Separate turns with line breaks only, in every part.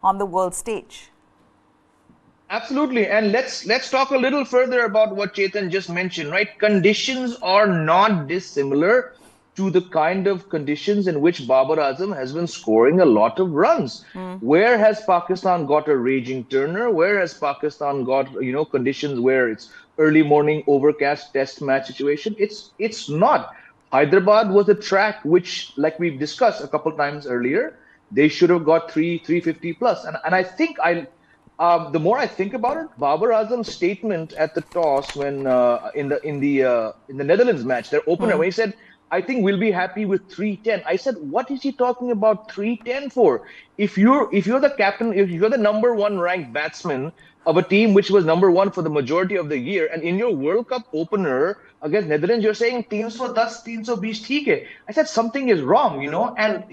on the world stage.
Absolutely. And let's talk a little further about what Chetan just mentioned, right? Conditions are not dissimilar to the kind of conditions in which Babar Azam has been scoring a lot of runs. Where has Pakistan got a raging turner? Where has Pakistan got, conditions where it's early morning overcast test match situation? It's not. Hyderabad was a track which, like we've discussed a couple times earlier, they should have got 350 plus. And I think the more I think about it, Babar Azam's statement at the toss when in the Netherlands match, their opener, when he said, "I think we'll be happy with 310." I said, "What is he talking about 310 for? If you're the captain, if you're the number one ranked batsman of a team which was number one for the majority of the year, and in your World Cup opener against Netherlands, you're saying 310, 320 theek hai." I said something is wrong, and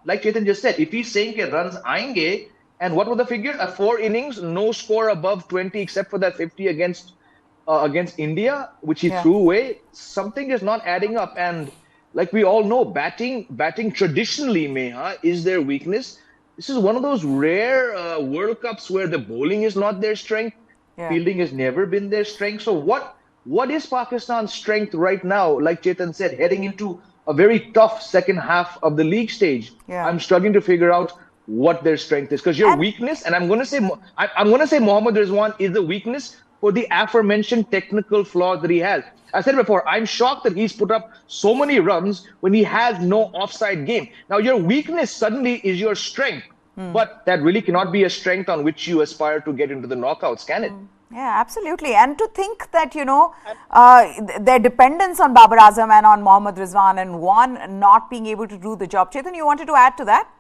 like Chetan just said, if he's saying ke runs aayenge. And what were the figures? 4 innings, no score above 20 except for that 50 against India, which he threw away. Something is not adding up. And like we all know, batting traditionally, Meha, is their weakness. This is one of those rare World Cups where the bowling is not their strength. Fielding has never been their strength. So what is Pakistan's strength right now? Like Chetan said, heading into a very tough second half of the league stage. I'm struggling to figure out what their strength is, because your weakness, and I'm going to say Mohammad Rizwan is the weakness for the aforementioned technical flaws that he has. I said before, I'm shocked that he's put up so many runs when he has no offside game. Now your weakness suddenly is your strength, but that really cannot be a strength on which you aspire to get into the knockouts, can it?
Yeah, absolutely. And to think that, their dependence on Babar Azam and on Mohammad Rizwan and one not being able to do the job. Chetan, you wanted to add to that?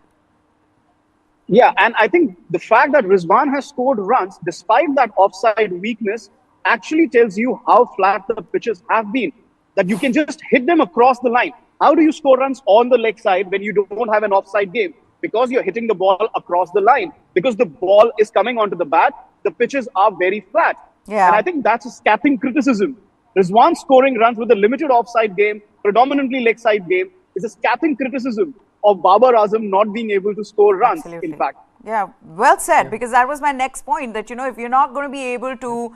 Yeah, and I think the fact that Rizwan has scored runs despite that offside weakness actually tells you how flat the pitches have been. That you can just hit them across the line. How do you score runs on the leg side when you don't have an offside game? Because you're hitting the ball across the line. Because the ball is coming onto the bat, the pitches are very flat.
Yeah.
And I think that's a scathing criticism. Rizwan scoring runs with a limited offside game, predominantly leg side game, is a scathing criticism of Babar Azam not being able to score runs,
Absolutely.
in fact.
Yeah, well said, because that was my next point, that, if you're not going to be able to,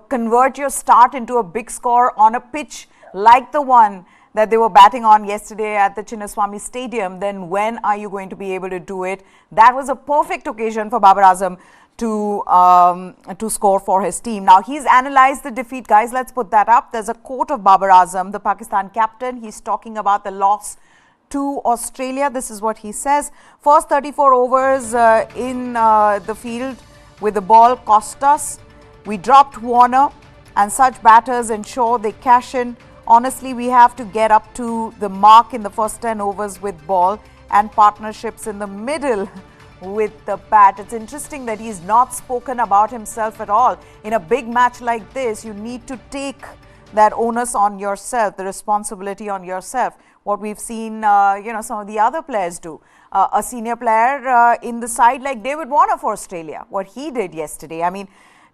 convert your start into a big score on a pitch like the one that they were batting on yesterday at the Chinnaswamy Stadium, then when are you going to be able to do it? That was a perfect occasion for Babar Azam to score for his team. Now, he's analyzed the defeat. Guys, let's put that up. There's a quote of Babar Azam, the Pakistan captain. He's talking about the loss to Australia. This is what he says. First 34 overs in the field with the ball cost us. We dropped Warner, and such batters ensure they cash in. Honestly, we have to get up to the mark in the first 10 overs with ball and partnerships in the middle with the bat. It's interesting that he's not spoken about himself at all. In a big match like this, you need to take that onus on yourself, the responsibility on yourself. What we've seen, some of the other players do. A senior player in the side like David Warner for Australia, what he did yesterday. I mean,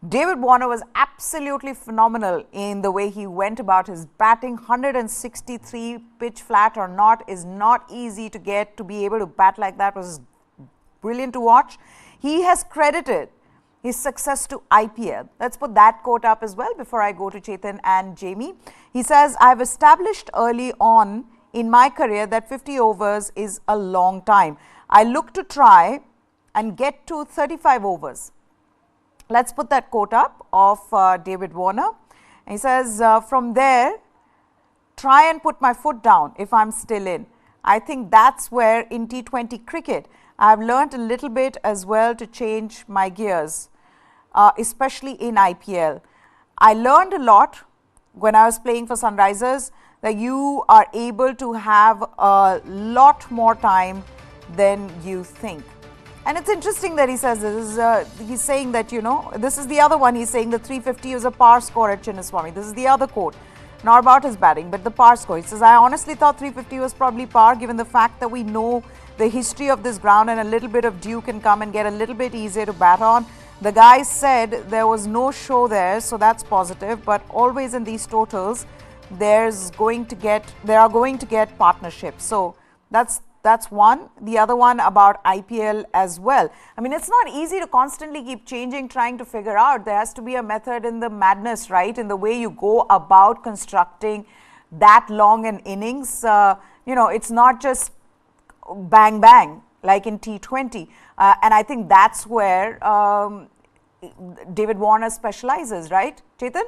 David Warner was absolutely phenomenal in the way he went about his batting. 163 pitch flat or not is not easy to get. To be able to bat like that was brilliant to watch. He has credited his success to IPL. Let's put that quote up as well before I go to Chetan and Jamie. He says, I've established early on in my career that 50 overs is a long time. I look to try and get to 35 overs. Let's put that quote up of David Warner. And he says, from there, try and put my foot down if I'm still in. I think that's where in T20 cricket, I've learned a little bit as well to change my gears, especially in IPL. I learned a lot when I was playing for Sunrisers, that you are able to have a lot more time than you think. And it's interesting that he says this. He's saying that, this is the other one. He's saying the 350 is a par score at Chinnaswamy. This is the other quote. Not about his batting, but the par score. He says, I honestly thought 350 was probably par, given the fact that we know the history of this ground and a little bit of dew can come and get a little bit easier to bat on. The guys said there was no show there, so that's positive. But always in these totals, there are going to get partnerships. So that's that's one. The other one about IPL as well. I mean, it's not easy to constantly keep changing, trying to figure out. There has to be a method in the madness, right? In the way you go about constructing that long an innings. It's not just bang bang like in T20, and I think that's where David Warner specializes, right, Chetan?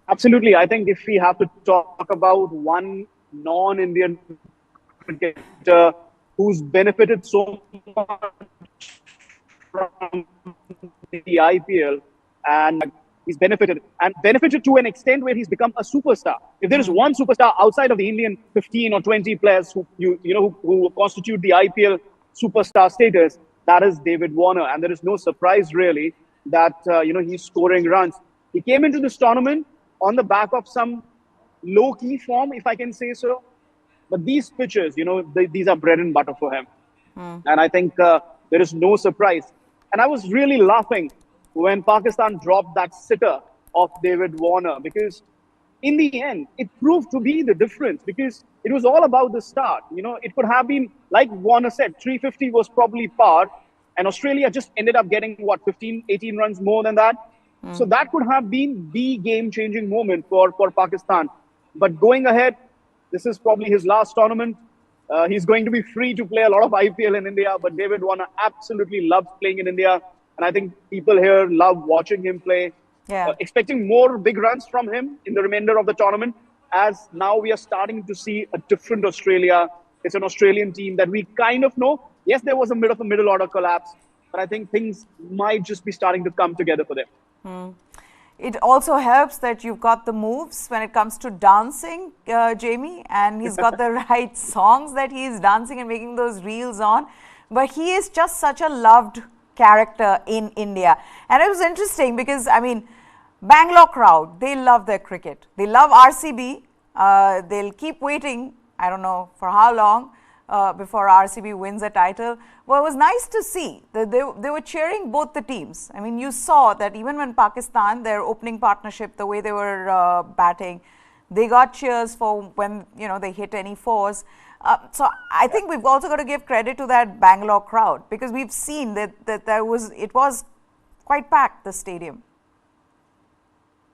Absolutely. I think if we have to talk about one non-Indian cricketer who's benefited so much from the IPL, and he's benefited to an extent where he's become a superstar. If there is one superstar outside of the Indian 15 or 20 players who constitute the IPL superstar status, that is David Warner, and there is no surprise really that he's scoring runs. He came into this tournament on the back of some low-key form, if I can say so. But these pitches, these are bread and butter for him. And I think there is no surprise. And I was really laughing when Pakistan dropped that sitter of David Warner, because in the end, it proved to be the difference, because it was all about the start. It could have been, like Warner said, 350 was probably par, and Australia just ended up getting, 15, 18 runs more than that. So that could have been the game-changing moment for Pakistan. But going ahead, this is probably his last tournament. He's going to be free to play a lot of IPL in India, but David Warner absolutely loves playing in India. And I think people here love watching him play.
Yeah.
Expecting more big runs from him in the remainder of the tournament, as now we are starting to see a different Australia. It's an Australian team that we kind of know. Yes, there was a bit of a middle order collapse, but I think things might just be starting to come together for them.
It also helps that you've got the moves when it comes to dancing, Jamie, and he's got the right songs that he's dancing and making those reels on. But he is just such a loved character in India. And it was interesting because, Bangalore crowd, they love their cricket. They love RCB. They'll keep waiting, I don't know for how long, before RCB wins a title. Well, it was nice to see that they were cheering both the teams. You saw that even when Pakistan, their opening partnership, the way they were batting, they got cheers for when they hit any fours. So I think we've also got to give credit to that Bangalore crowd, because we've seen that it was quite packed, the stadium.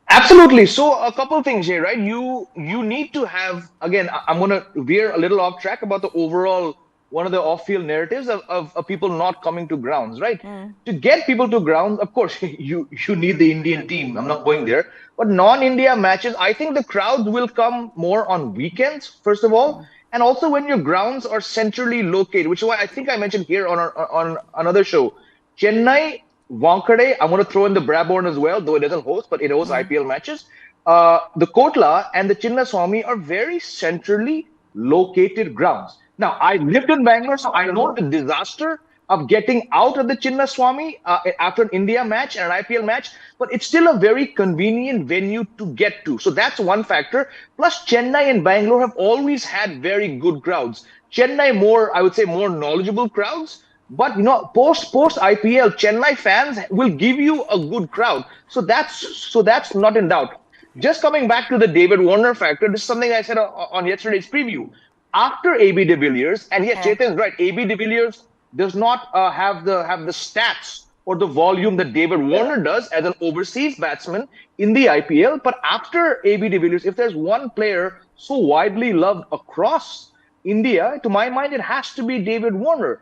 Absolutely. So a couple of things here, right? You need to have, again, I'm going to veer a little off track about the overall, one of the off-field narratives of people not coming to grounds, right? To get people to grounds, of course, you need the Indian team. I'm not going there. But non-India matches, I think the crowds will come more on weekends, first of all. And also when your grounds are centrally located, which is why I think I mentioned here on another show, Chennai, Wankhede, I'm going to throw in the Brabourne as well, though it doesn't host, but it hosts IPL matches. The Kotla and the Chinnaswamy are very centrally located grounds. Now, I lived in Bangalore, so I know the disaster of getting out of the Chinnaswamy after an India match and an IPL match, but it's still a very convenient venue to get to. So that's one factor. Plus, Chennai and Bangalore have always had very good crowds. Chennai I would say more knowledgeable crowds. But post IPL, Chennai fans will give you a good crowd. So that's not in doubt. Just coming back to the David Warner factor, this is something I said on yesterday's preview. After AB de Villiers, and yes, Chetan is right, AB de Villiers does not have the stats or the volume that David Warner does as an overseas batsman in the IPL. But after AB de Villiers, if there's one player so widely loved across India, to my mind, it has to be David Warner.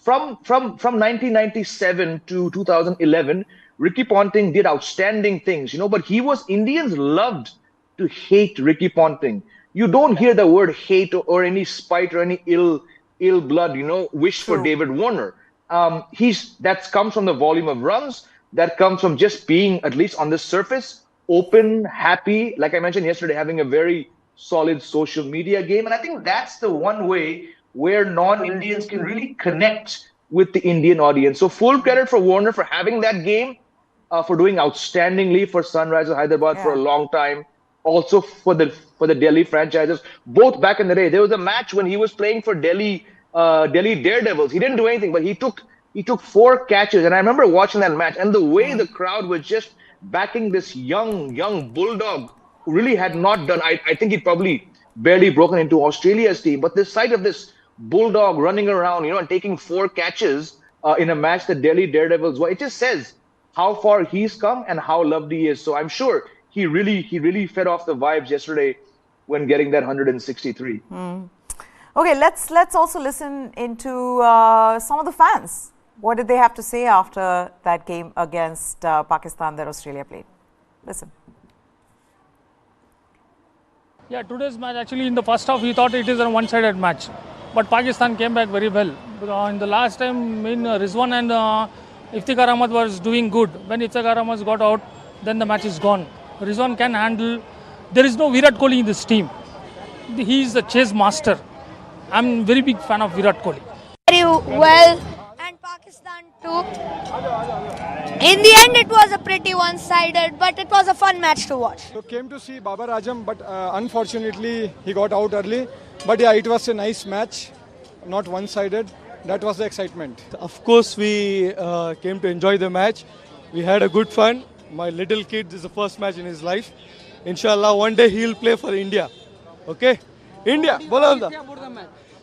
From 1997 to 2011, Ricky Ponting did outstanding things, but Indians loved to hate Ricky Ponting. You don't hear the word hate or any spite or any ill blood, wish for David Warner. That comes from the volume of runs. That comes from just being, at least on the surface, open, happy. Like I mentioned yesterday, having a very solid social media game. And I think that's the one way where non-Indians can really connect with the Indian audience. So full credit for Warner for having that game, for doing outstandingly for Sunrisers Hyderabad for a long time. Also for the Delhi franchises, both back in the day. There was a match when he was playing for Delhi Daredevils. He didn't do anything, but he took 4 catches. And I remember watching that match, and the way the crowd was just backing this young bulldog who really had not done. I think he'd probably barely broken into Australia's team. But this sight of this bulldog running around, and taking 4 catches in a match that Delhi Daredevils won, it just says how far he's come and how loved he is. So I'm sure he really fed off the vibes yesterday when getting that 163.
Okay, let's also listen into some of the fans. What did they have to say after that game against Pakistan that Australia played? Listen.
Yeah, today's match, actually in the first half we thought it is a one-sided match, but Pakistan came back very well. In the last time, Rizwan and Iftikhar Ahmad was doing good. When Iftikhar Ahmad got out, then the match is gone. Rizwan can handle. There is no Virat Kohli in this team. He is the chase master. I'm very big fan of Virat Kohli.
Very well, and Pakistan too. In the end, it was a pretty one-sided, but it was a fun match to watch.
So came to see Babar Azam, but unfortunately he got out early. But yeah, it was a nice match, not one-sided. That was the excitement.
Of course, we came to enjoy the match. We had a good fun. My little kid, this is the first match in his life. Inshallah, one day he will play for India. Okay? India! Bola.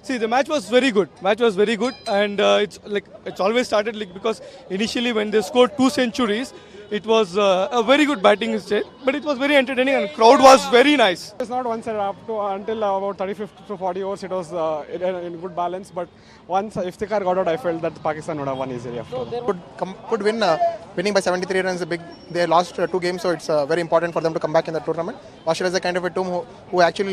See, the match was very good. And it's always started because initially when they scored 2 centuries, it was a very good batting stage, but it was very entertaining and the crowd was very nice.
It's not one-sided until about 35 to 40 overs. It was in good balance. But once Iftikhar got out, I felt that Pakistan would have won easily after.
Could win. Winning by 73 runs is big. They lost 2 games, so it's very important for them to come back in the tournament. Australia is a kind of a team who actually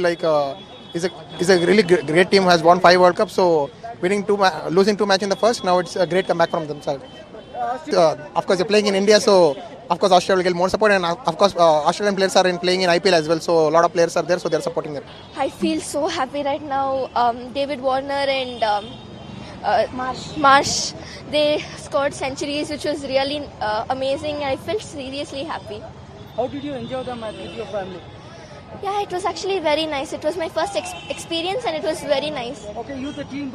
is a really great team, has won 5 World Cups. So losing 2 matches in the first, now it's a great comeback from themselves. Of course, they're playing in India, so of course Australia will get more support, and of course Australian players are playing in IPL as well, so a lot of players are there, so they're supporting them.
I feel so happy right now. David Warner and Marsh, they scored centuries, which was really amazing. I felt seriously happy.
How did you enjoy the match with your family?
Yeah, it was actually very nice. It was my first experience and it was very nice.
Okay, you the team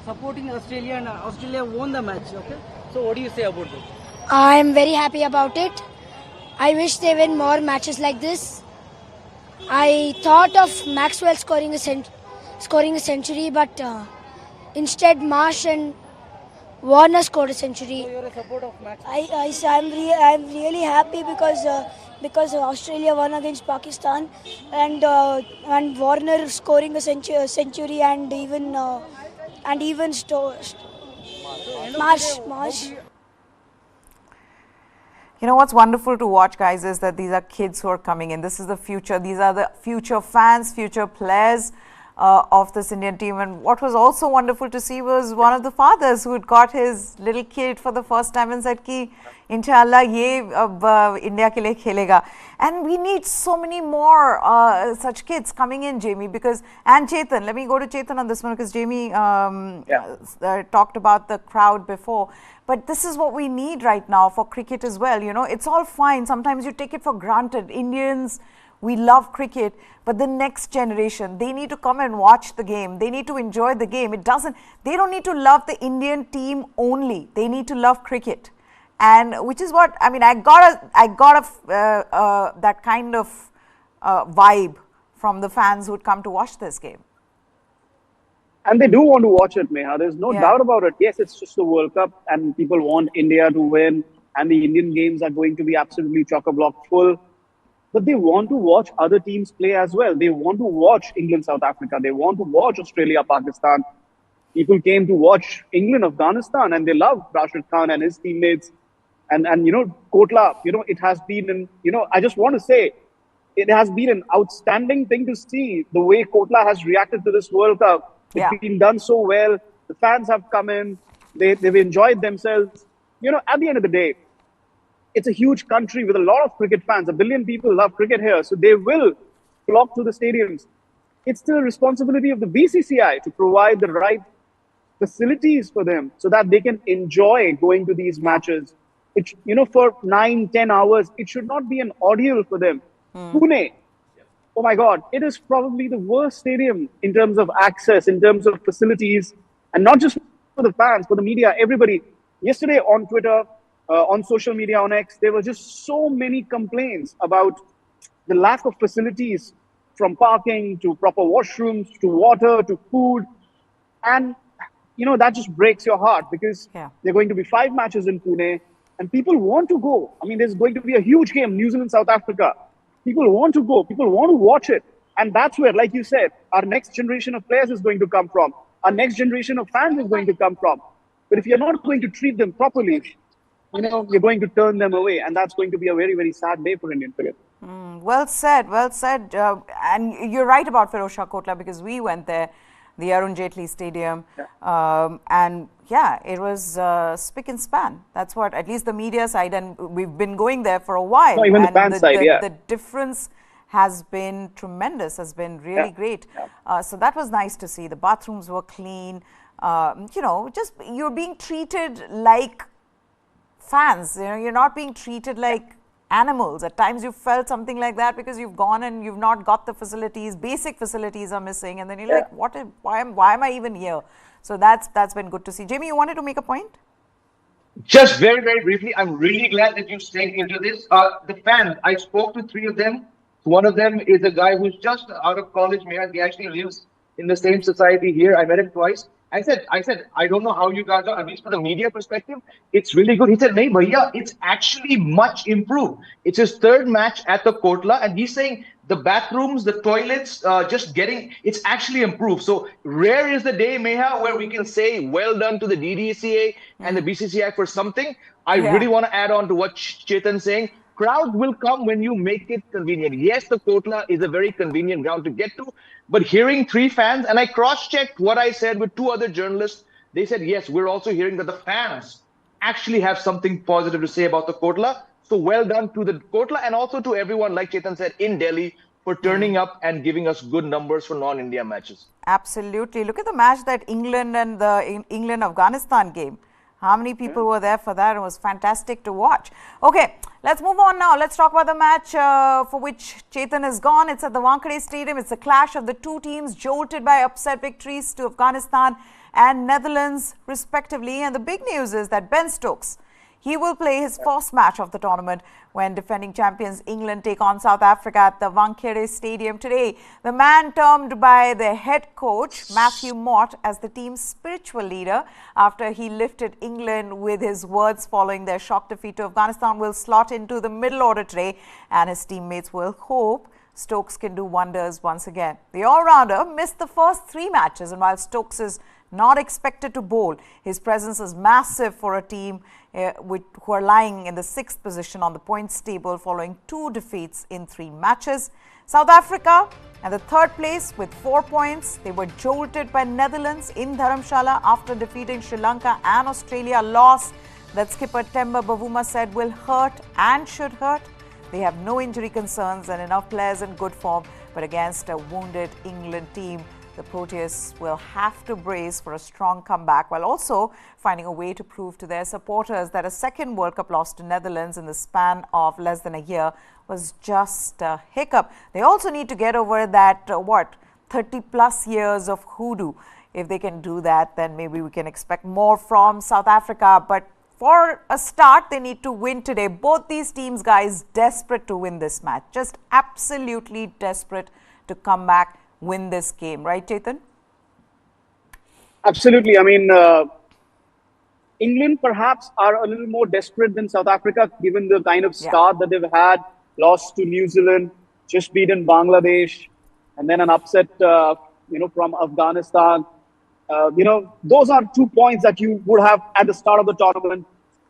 supporting Australia and Australia won the match, okay? So what do you say about it?
I am very happy about it. I wish they win more matches like this. I thought of Maxwell scoring a century, but instead Marsh and Warner scored a century.
So you're a supporter of Max?
I'm really happy because Australia won against Pakistan, and Warner scoring a century, and even Marsh.
You know what's wonderful to watch, guys, is that these are kids who are coming in. This is the future. These are the future fans, future players of this Indian team. And what was also wonderful to see was one of the fathers who had got his little kid for the first time and said ki inshallah ye India ke liye khelega. And we need so many more such kids coming in, Jamie, because, and Chetan, let me go to Chetan on this one because Jamie talked about the crowd before. But this is what we need right now for cricket as well. You know, it's all fine. Sometimes you take it for granted. Indians, we love cricket, but the next generation, they need to come and watch the game. They need to enjoy the game. They don't need to love the Indian team only. They need to love cricket. And which is what, I mean, I got that kind of vibe from the fans who would come to watch this game.
And they do want to watch it, Neha. There's no doubt about it. Yes, it's just the World Cup and people want India to win and the Indian games are going to be absolutely chock-a-block full. But they want to watch other teams play as well. They want to watch England, South Africa. They want to watch Australia, Pakistan. People came to watch England, Afghanistan, and they love Rashid Khan and his teammates. And you know, Kotla, you know, it has been, I just want to say, it has been an outstanding thing to see the way Kotla has reacted to this World Cup. It's been done so well. The fans have come in. They've enjoyed themselves. You know, at the end of the day, it's a huge country with a lot of cricket fans. 1 billion people love cricket here. So they will flock to the stadiums. It's the responsibility of the BCCI to provide the right facilities for them so that they can enjoy going to these matches. It, for 9-10 hours, it should not be an ordeal for them. Pune, oh my God, it is probably the worst stadium in terms of access, in terms of facilities, and not just for the fans, for the media, everybody. Yesterday on Twitter, on social media, on X, there were just so many complaints about the lack of facilities from parking to proper washrooms to water to food. And, that just breaks your heart because
Yeah.
there are going to be 5 matches in Pune and people want to go. I mean, there's going to be a huge game, New Zealand, South Africa. People want to go. People want to watch it. And that's where, like you said, our next generation of players is going to come from. Our next generation of fans is going to come from. But if you're not going to treat them properly, you're going to turn them away. And that's going to be a very, very sad day for Indian cricket.
Well said, well said. And you're right about Firozshah Kotla because we went there, the Arun Jaitley Stadium. And yeah, it was spick and span. That's what, at least the media side, and we've been going there for a while.
No, even the
and
fan side, yeah.
The difference has been tremendous, has been really great. So that was nice to see. The bathrooms were clean. Just you're being treated like fans. You're not being treated like animals. At times you felt something like that because you've gone and you've not got the facilities. Basic facilities are missing, and then you're like, why am I even here? So that's been good to see. Jamie, you wanted to make a point?
Just very, very briefly, I'm really glad that you stayed into this. The fans, I spoke to 3 of them. One of them is a guy who's just out of college. He actually lives in the same society here. I met him twice. I said, I don't know how you guys are, at least from the media perspective, it's really good. He said, "Nahi, bhaiya, it's actually much improved." It's his 3rd match at the Kotla, and he's saying the bathrooms, the toilets, it's actually improved. So rare is the day, Meha, where we can say, well done to the DDCA and the BCCI for something. I really want to add on to what Chetan's saying. Crowd will come when you make it convenient. Yes, the Kotla is a very convenient ground to get to, but hearing 3 fans, and I cross-checked what I said with 2 other journalists, they said, yes, we're also hearing that the fans actually have something positive to say about the Kotla. So well done to the Kotla and also to everyone, like Chetan said, in Delhi for turning up and giving us good numbers for non-India matches.
Absolutely. Look at the match that England and the England-Afghanistan game. How many people were there for that? It was fantastic to watch. Okay, let's move on now. Let's talk about the match for which Chetan is gone. It's at the Wankhede Stadium. It's a clash of the 2 teams jolted by upset victories to Afghanistan and Netherlands respectively. And the big news is that Ben Stokes, he will play his first match of the tournament when defending champions England take on South Africa at the Wankhede Stadium today. The man termed by the head coach Matthew Mott as the team's spiritual leader after he lifted England with his words following their shock defeat to Afghanistan will slot into the middle order today, and his teammates will hope Stokes can do wonders once again. The all-rounder missed the first 3 matches, and while Stokes is not expected to bowl, his presence is massive for a team who are lying in the 6th position on the points table following 2 defeats in 3 matches. South Africa at the 3rd place with 4 points. They were jolted by Netherlands in Dharamshala after defeating Sri Lanka and Australia. Loss that skipper Temba Bavuma said will hurt and should hurt. They have no injury concerns and enough players in good form, but against a wounded England team, the Proteas will have to brace for a strong comeback while also finding a way to prove to their supporters that a 2nd World Cup loss to Netherlands in the span of less than a year was just a hiccup. They also need to get over that, 30 plus years of hoodoo. If they can do that, then maybe we can expect more from South Africa. But for a start, they need to win today. Both these teams, guys, desperate to win this match. Just absolutely desperate to come back, win this game. Right, Chetan?
Absolutely. I mean, England perhaps are a little more desperate than South Africa, given the kind of start that they've had. Lost to New Zealand, just beaten Bangladesh, and then an upset, from Afghanistan. Those are 2 points that you would have at the start of the tournament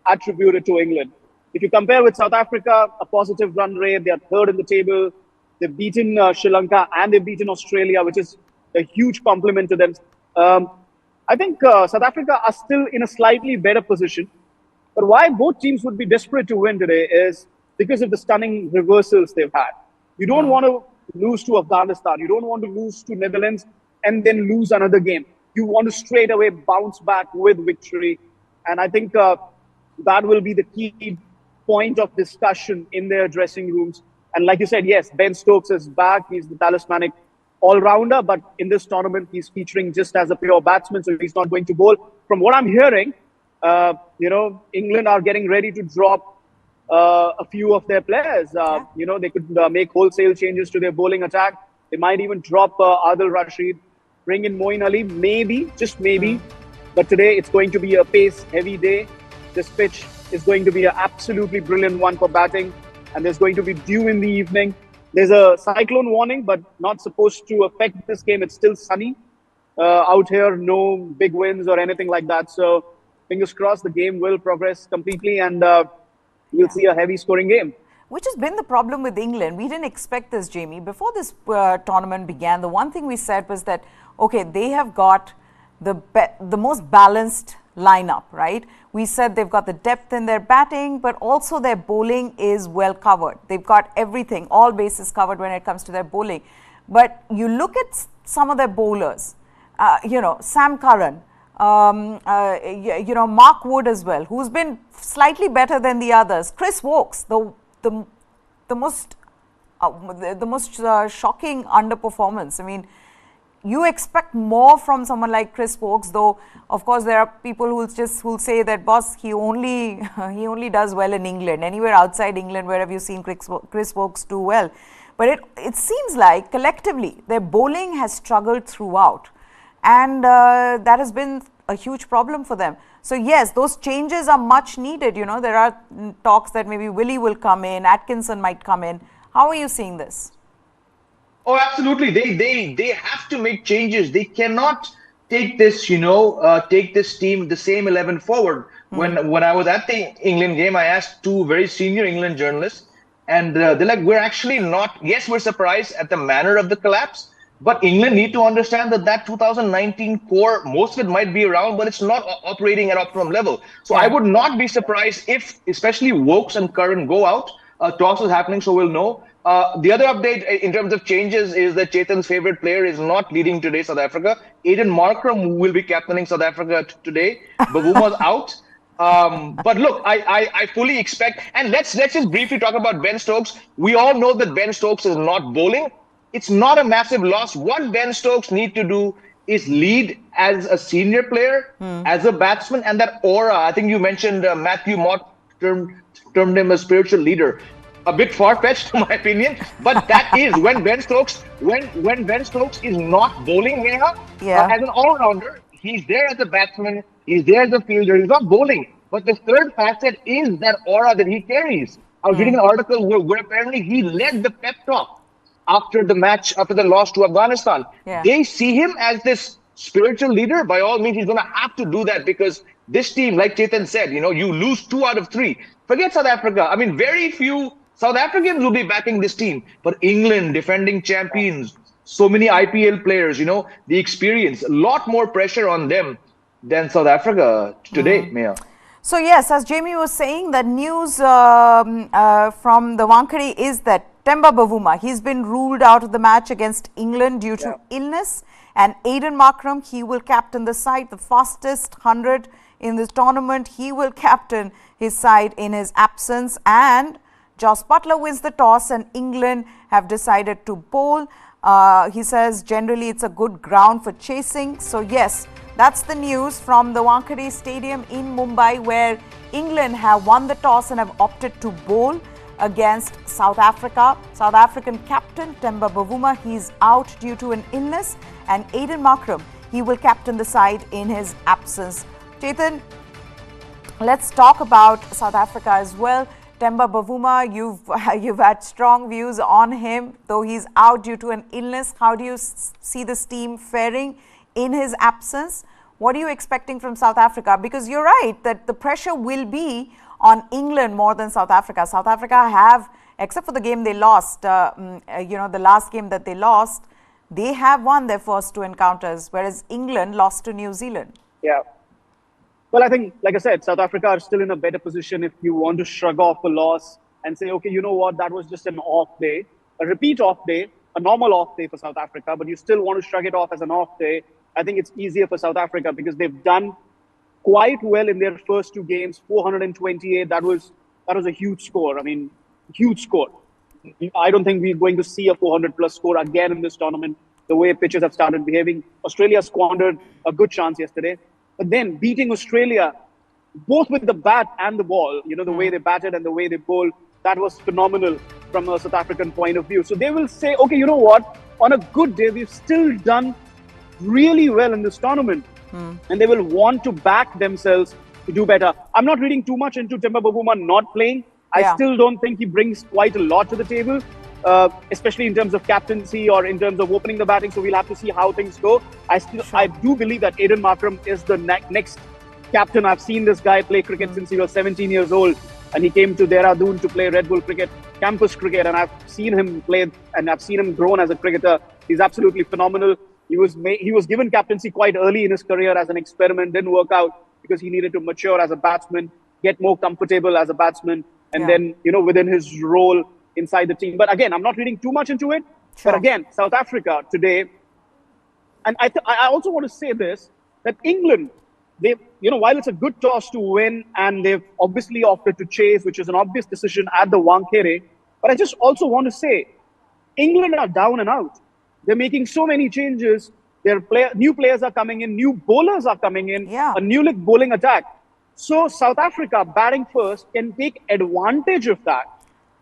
attributed to England. If you compare with South Africa, a positive run rate, they are 3rd in the table. They've beaten Sri Lanka and they've beaten Australia, which is a huge compliment to them. I think South Africa are still in a slightly better position. But why both teams would be desperate to win today is because of the stunning reversals they've had. You don't want to lose to Afghanistan. You don't want to lose to Netherlands and then lose another game. You want to straight away bounce back with victory. And I think that will be the key point of discussion in their dressing rooms. And like you said, yes, Ben Stokes is back. He's the talismanic all-rounder, but in this tournament, he's featuring just as a pure batsman, so he's not going to bowl. From what I'm hearing, England are getting ready to drop a few of their players. They could make wholesale changes to their bowling attack. They might even drop Adil Rashid, bring in Moeen Ali, maybe, just maybe. But today it's going to be a pace-heavy day. This pitch is going to be an absolutely brilliant one for batting. And there's going to be dew in the evening. There's a cyclone warning, but not supposed to affect this game. It's still sunny out here, no big winds or anything like that. So fingers crossed, the game will progress completely and we'll see a heavy scoring game.
Which has been the problem with England. We didn't expect this, Jamie. Before this tournament began, the one thing we said was that, okay, they have got the most balanced lineup, right? We said they've got the depth in their batting, but also their bowling is well covered. They've got everything, all bases covered when it comes to their bowling. But you look at some of their bowlers, Sam Curran, Mark Wood as well, who's been slightly better than the others. Chris Woakes, the most shocking underperformance. I mean, you expect more from someone like Chris Woakes, though. Of course, there are people who'll say that, boss, he only does well in England. Anywhere outside England, where have you seen Chris Woakes do well? But it seems like collectively their bowling has struggled throughout, and that has been a huge problem for them. So yes, those changes are much needed. There are talks that maybe Willie will come in, Atkinson might come in. How are you seeing this?
Oh, absolutely. They have to make changes. They cannot take this, take this team, the same 11 forward. When I was at the England game, I asked two very senior England journalists, and they're like, we're actually not. Yes, we're surprised at the manner of the collapse, but England need to understand that 2019 core, most of it might be around, but it's not operating at optimum level. So I would not be surprised if, especially Woakes and Curran go out. Toss is happening, so we'll know. The other update in terms of changes is that Chetan's favorite player is not leading today, South Africa. Aiden Markram will be captaining South Africa today. Bavuma's out. But look, I fully expect, and let's just briefly talk about Ben Stokes. We all know that Ben Stokes is not bowling. It's not a massive loss. What Ben Stokes need to do is lead as a senior player, as a batsman, and that aura. I think you mentioned Matthew Mott termed him a spiritual leader. A bit far-fetched, in my opinion, but that is when Ben Stokes is not bowling here as an all-rounder. He's there as a batsman. He's there as a fielder. He's not bowling. But the third facet is that aura that he carries. I was reading an article where apparently he led the pep talk after the match, after the loss to Afghanistan. They see him as this spiritual leader. By all means, he's going to have to do that because this team, like Chetan said, you lose 2 out of 3. Forget South Africa. I mean, very few South Africans will be backing this team, but England, defending champions, so many IPL players, the experience, a lot more pressure on them than South Africa today, Maya.
So yes, as Jamie was saying, the news from the Wankhede is that Temba Bavuma, he's been ruled out of the match against England due to illness, and Aiden Markram, he will captain the side, the fastest 100 in this tournament. He will captain his side in his absence, and Jos Buttler wins the toss and England have decided to bowl. He says generally it's a good ground for chasing. So yes, that's the news from the Wankhede Stadium in Mumbai, where England have won the toss and have opted to bowl against South Africa. South African captain Temba Bavuma, he's out due to an illness, and Aiden Markram, he will captain the side in his absence. Chetan, let's talk about South Africa as well. Temba Bavuma, you've had strong views on him, though he's out due to an illness. How do you see this team faring in his absence? What are you expecting from South Africa? Because you're right that the pressure will be on England more than South Africa. South Africa have, except for the game they lost, the last game that they lost, they have won their first 2 encounters, whereas England lost to New Zealand.
Yeah. Well, I think, like I said, South Africa are still in a better position if you want to shrug off a loss and say, okay, you know what, that was just an off day, a repeat off day, a normal off day for South Africa, but you still want to shrug it off as an off day. I think it's easier for South Africa because they've done quite well in their first 2 games, 428. That was a huge score. I mean, huge score. I don't think we're going to see a 400-plus score again in this tournament, the way pitches have started behaving. Australia squandered a good chance yesterday. But then beating Australia, both with the bat and the ball, the way they batted and the way they bowled, that was phenomenal from a South African point of view. So they will say, okay, you know what? On a good day, we've still done really well in this tournament. And they will want to back themselves to do better. I'm not reading too much into Temba Bavuma not playing. I still don't think he brings quite a lot to the table, especially in terms of captaincy or in terms of opening the batting. So we'll have to see how things go. I do believe that Aiden Markram is the next captain. I've seen this guy play cricket since he was 17 years old, and he came to Dehradun to play Red Bull cricket, campus cricket, and I've seen him play and I've seen him grown as a cricketer. He's absolutely phenomenal. He was given captaincy quite early in his career as an experiment, didn't work out because he needed to mature as a batsman, get more comfortable as a batsman, and then, within his role inside the team. But again, I'm not reading too much into it. But again, South Africa today, and I also want to say this, that England, while it's a good toss to win and they've obviously opted to chase, which is an obvious decision at the Wankhede, but I just also want to say, England are down and out. They're making so many changes. New players are coming in, new bowlers are coming in, a new bowling attack. So South Africa batting first can take advantage of that.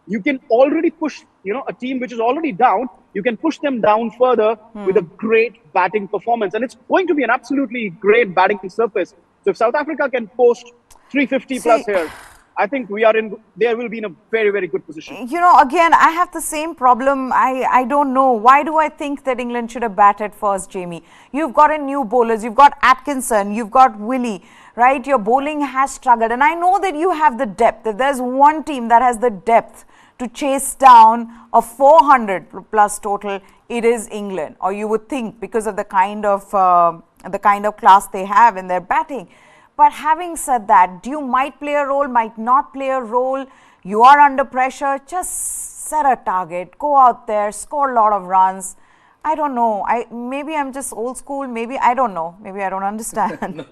You can already push, a team which is already down, you can push them down further with a great batting performance. And it's going to be an absolutely great batting surface. So if South Africa can post 350 plus here, I think there will be in a very, very good position.
Again, I have the same problem. I don't know. Why do I think that England should have batted first, Jamie? You've got in new bowlers. You've got Atkinson. You've got Willie, right? Your bowling has struggled. And I know that you have the depth. If there's one team that has the depth to chase down a 400 plus total, it is England. Or you would think, because of the kind of class they have in their batting. But having said that, you might play a role, might not play a role. You are under pressure. Just set a target. Go out there, score a lot of runs. I don't know. Maybe I'm just old school. Maybe I don't know. Maybe I don't understand.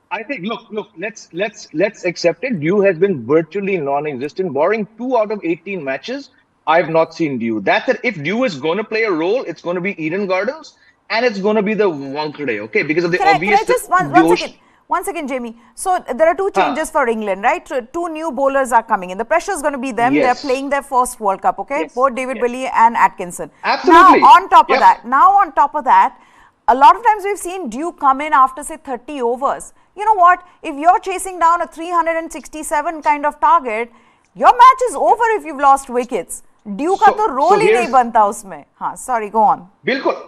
I think, look, let's accept it. Dew has been virtually non-existent. Barring 2 out of 18 matches, I've not seen Dew. That's it. If Dew is going to play a role, it's going to be Eden Gardens and it's going to be the Wankhede, okay? Because of the obvious...
One second, Jamie. So there are 2 changes for England, right? 2 new bowlers are coming in. The pressure is going to be them. They're playing their first World Cup, okay? Both David Willey and Atkinson.
Absolutely.
Now, on top of that, a lot of times we've seen Dew come in after, say, 30 overs. You know what? If you're chasing down a 367 kind of target, your match is over if you've lost wickets. Dew ka to role hi nahi banta usme. Sorry, go on.
Bilkul.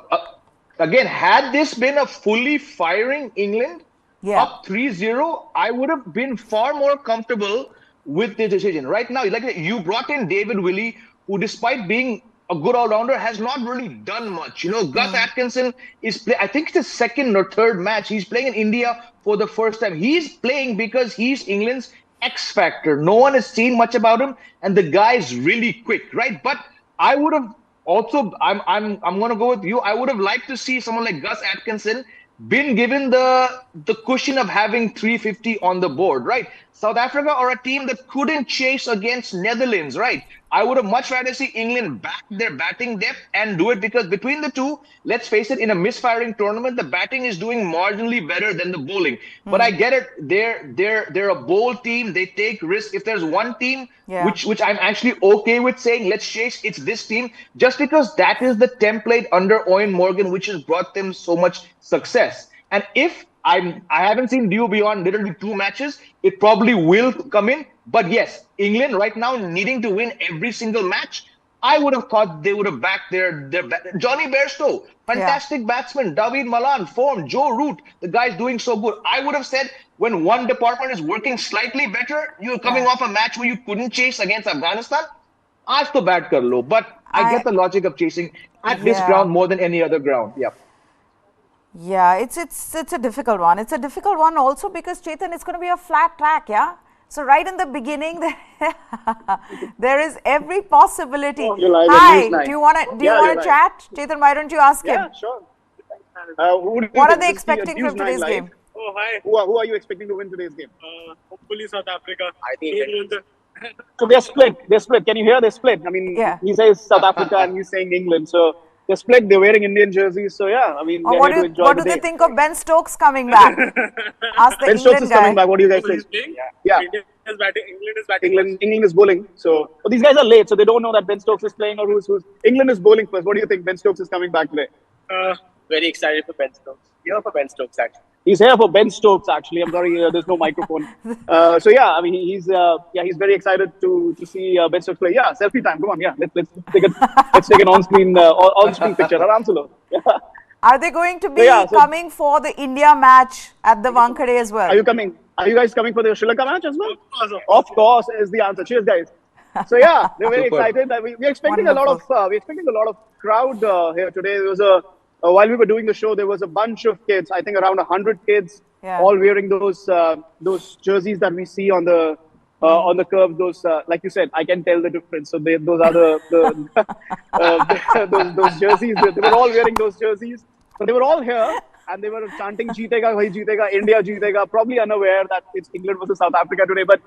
Again, had this been a fully firing England, up 3-0, I would have been far more comfortable with the decision. Right now, like you brought in David Willey, who despite being a good all-rounder has not really done much. Gus Atkinson is I think it's his second or third match. He's playing in India for the first time. He's playing because he's England's X factor. No one has seen much about him, and the guy is really quick, right? But I would have also, I'm going to go with you. I would have liked to see someone like Gus Atkinson been given the cushion of having 350 on the board, right? South Africa are a team that couldn't chase against Netherlands, right? I would have much rather see England back their batting depth and do it, because between the two, let's face it, in a misfiring tournament, the batting is doing marginally better than the bowling. But I get it. They're a bold team. They take risks. If there's one team which I'm actually okay with saying, let's chase, it's this team, just because that is the template under Owen Morgan, which has brought them so much success. And if I haven't seen Dew beyond literally 2 matches, it probably will come in. But yes, England right now needing to win every single match, I would have thought they would have backed their Johnny Bairstow, fantastic batsman, David Malan, form, Joe Root, the guy's doing so good. I would have said when one department is working slightly better, you're coming off a match where you couldn't chase against Afghanistan, aaj to bat kar lo. But I get the logic of chasing at this ground more than any other ground.
Yeah, it's a difficult one. It's a difficult one also because, Chetan, it's going to be a flat track, So right in the beginning, there is every possibility. Hi, do you want to chat? Chetan, why don't you ask him?
Yeah, sure.
What are they expecting from today's game?
Oh, hi. Who are you expecting to win today's game?
Hopefully South Africa.
I think so they're split. Can you hear? They're split. I mean, he says South Africa and he's saying England. So they're split. They're wearing Indian jerseys. So yeah, I mean,
what do they think of Ben Stokes coming back? Ask the
Ben
England
Stokes is
guy.
coming back. What do you guys think?
Yeah.
England is bowling. So, but these guys are late, so they don't know that Ben Stokes is playing or who's. England is bowling first. What do you think? Ben Stokes is coming back today.
Very excited for Ben Stokes. Here for Ben Stokes, actually.
He's here for Ben Stokes. Actually, I'm sorry, there's no microphone. So yeah, I mean, he's very excited to see Ben Stokes play. Yeah, selfie time. Come on, yeah, let's take an on-screen picture. Aram se lo. Yeah.
Are they going to be coming for the India match at the Wankhede as well?
Are you coming? Are you guys coming for the Sri Lanka match as well? Of course, is the answer. Cheers, guys. So yeah, they're very excited. We're expecting a lot of crowd here today. There was while we were doing the show, there was a bunch of kids. I think around 100 kids, all wearing those jerseys that we see on the curve. Those, like you said, I can tell the difference. So those are those jerseys. They were all wearing those jerseys. So they were all here. And they were chanting "Jeetega, bhai Jeetega, India Jeetega," probably unaware that it's England versus South Africa today. But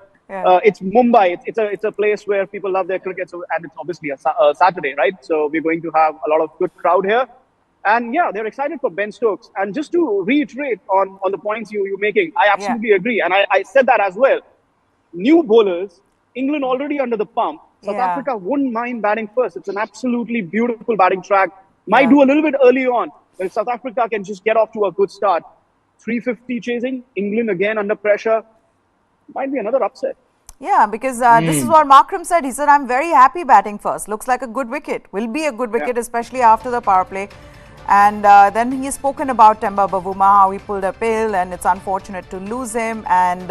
it's Mumbai. It's a place where people love their cricket. So, and it's obviously a Saturday, right? So we're going to have a lot of good crowd here. And yeah, they're excited for Ben Stokes. And just to reiterate on the points you're making, I absolutely agree. And I said that as well. New bowlers, England already under the pump. South Africa wouldn't mind batting first. It's an absolutely beautiful batting track. Might do a little bit early on. If South Africa can just get off to a good start, 350 chasing, England again under pressure, might be another upset.
Yeah, because this is what Markram said. He said, I'm very happy batting first. Looks like a good wicket. Will be a good wicket, especially after the power play. And then he has spoken about Temba Bavuma, how he pulled a pill, and it's unfortunate to lose him. And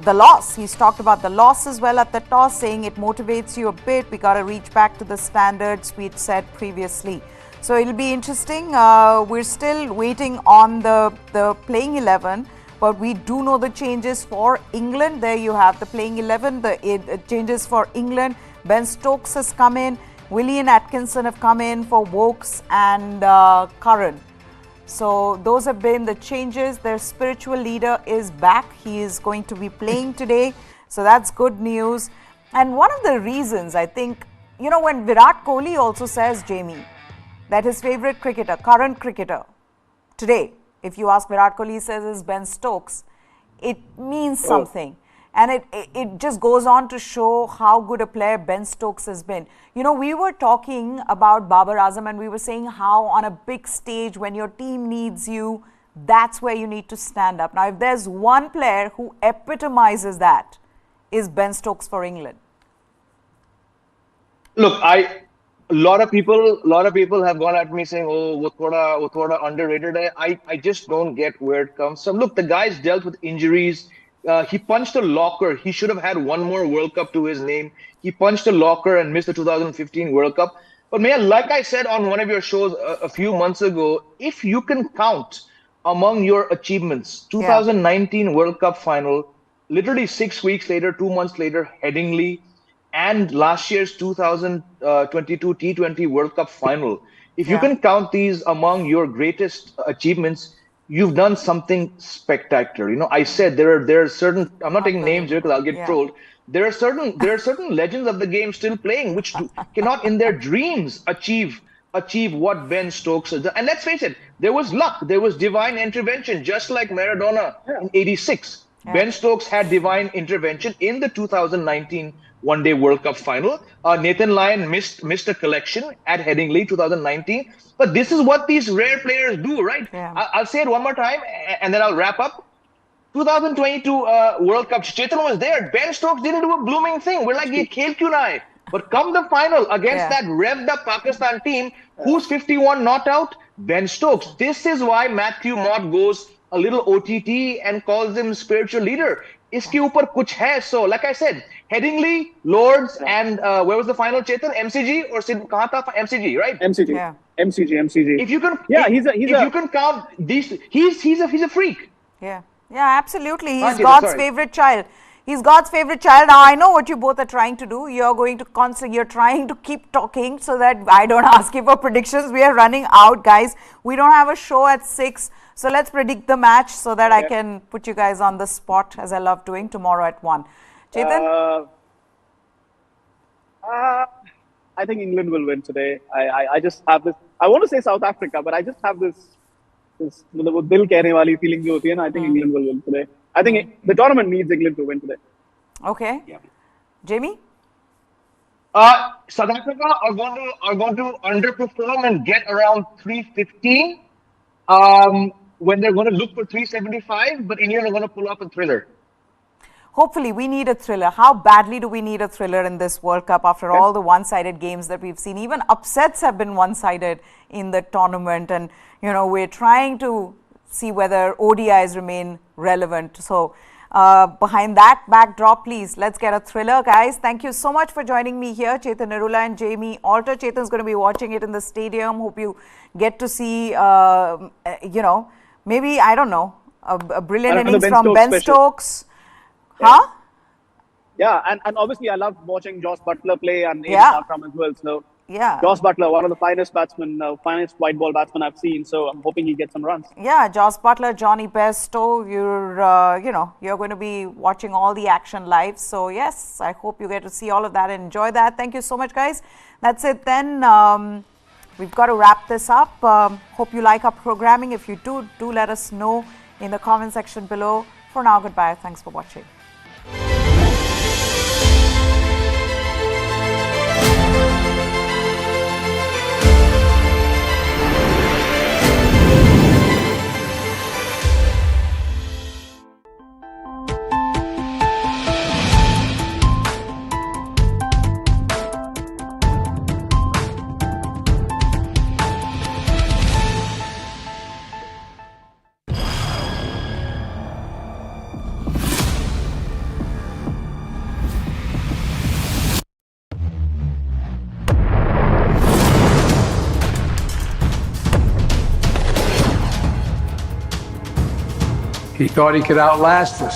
the loss, he's talked about the loss as well at the toss, saying it motivates you a bit. We got to reach back to the standards we'd set previously. So it'll be interesting. We're still waiting on the playing 11, but we do know the changes for England. There you have the playing 11, the changes for England. Ben Stokes has come in. Willie and Atkinson have come in for Wokes and Curran. So those have been the changes. Their spiritual leader is back. He is going to be playing today. So that's good news. And one of the reasons, I think, you know, when Virat Kohli also says, Jamie, that his favorite cricketer, current cricketer, today, if you ask Virat Kohli, says is Ben Stokes, it means something. And it just goes on to show how good a player Ben Stokes has been. You know, we were talking about Babar Azam and we were saying how on a big stage, when your team needs you, that's where you need to stand up. Now, if there's one player who epitomizes that, is Ben Stokes for England.
Look, a lot of people have gone at me saying, "Oh, wo thoda underrated hai." I just don't get where it comes from. Look, the guy's dealt with injuries. He punched a locker. He should have had one more World Cup to his name. He punched a locker and missed the 2015 World Cup. But man, like I said on one of your shows a few months ago, if you can count among your achievements, 2019 World Cup final, literally 6 weeks later, 2 months later, Headingley, and last year's 2022 T20 World Cup final. If you can count these among your greatest achievements, you've done something spectacular. You know, I said there are certain, I'm not taking names here because I'll get trolled. There are certain legends of the game still playing which cannot in their dreams achieve what Ben Stokes has done. And let's face it, there was luck, there was divine intervention, just like Maradona in '86. Ben Stokes had divine intervention in the 2019 One-Day World Cup final. Nathan Lyon missed a collection at Headingley 2019. But this is what these rare players do, right? I'll say it one more time and then I'll wrap up. 2022 World Cup, Chetan was there. Ben Stokes didn't do a blooming thing. We're like, ye khel kyun na aaye? But come the final against that revved up Pakistan team, who's 51 not out? Ben Stokes. This is why Matthew Mott goes a little OTT and calls him spiritual leader. Iske upar kuch hai. So, like I said, Headingley, Lords, and where was the final, Chetan? MCG or kahan tha? MCG, right?
MCG. Yeah. MCG.
If you can, you can count these, he's a freak.
Yeah, absolutely. He's God's favorite child. He's God's favorite child. Now I know what you both are trying to do. You're going to you're trying to keep talking so that I don't ask you for predictions. We are running out, guys. We don't have a show at 6. So let's predict the match so that I can put you guys on the spot, as I love doing, tomorrow at 1. Chetan?
I think England will win today. I just have this, I want to say South Africa, but I just have this dil kehne wali feeling jo hoti hai na, I think England will win today. I think the tournament needs England to win today.
Okay.
Yeah.
Jamie?
South Africa are going to underperform and get around 315 when they're going to look for 375, but England are going to pull off a thriller.
Hopefully, we need a thriller. How badly do we need a thriller in this World Cup after all the one-sided games that we've seen? Even upsets have been one-sided in the tournament, and we're trying to see whether ODIs remain relevant. So behind that backdrop, please, let's get a thriller, guys. Thank you so much for joining me here, Chetan Nirula and Jamie Alter. Chetan's going to be watching it in the stadium. Hope you get to see, maybe, I don't know, a brilliant innings from Ben Stokes. Huh?
Yeah, and obviously I love watching Josh Butler play and Aiden Markram as well. So
yeah,
Josh Butler, one of the finest batsmen, finest white ball batsmen I've seen. So I'm hoping he gets some runs.
Yeah, Josh Butler, Johnny Bairstow, you're going to be watching all the action live. So yes, I hope you get to see all of that and enjoy that. Thank you so much, guys. That's it then. We've got to wrap this up. Hope you like our programming. If you do let us know in the comment section below. For now, goodbye. Thanks for watching.
He thought he could outlast us.